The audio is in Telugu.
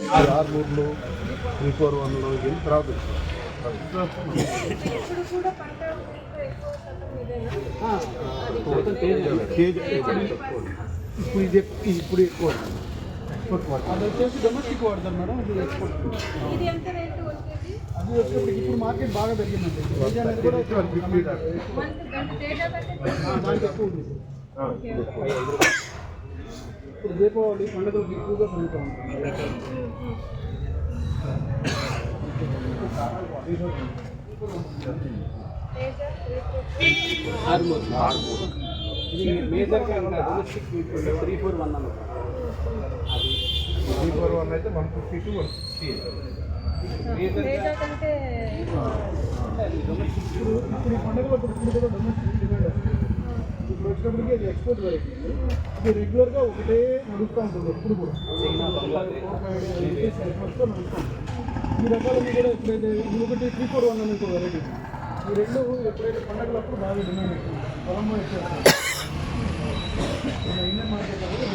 ఆర్మూర్లో 341లో ఇది తర్వాత ఇప్పుడు ఎక్కువ అది వచ్చేసి డొమెస్టిక్ వాడతారు మేడం, ఇది ఎక్స్పోర్ట్. అది వచ్చేప్పటికి ఇప్పుడు మార్కెట్ బాగా పెరిగిందండి. అనేది కూడా దానికి ఎక్కువ ఉంది. ఇప్పుడు దీపావళి పండుగలకు ఎక్కువగా పెరుగుతూ ఉంటుంది. ఇది మేజర్గా డొమెస్టిక్ 341 అన్నమాట. 341 అయితే 150 to 160. ఇప్పుడు ఈ పండుగలో ఇప్పుడు కూడా డొమెస్టిక్ డిమాండ్ వస్తుంది. ఇప్పుడు వచ్చినప్పటికీ అది ఎక్స్పోర్ట్ వెరైటీ. అది రెగ్యులర్గా ఒకటే నడుస్తూ ఉంటుంది ఎప్పుడు కూడా. ఈ రకాలన్నీ కూడా ఎప్పుడైతే ఇంకొకటి 341 అని ఇంకో వెరైటీ. ఈ రెండు ఎప్పుడైతే పండుగలప్పుడు బాగా డిమాండ్ అవుతుంది. పొలంలో ఎక్కువ ఇండియన్ మార్కెట్ అనేది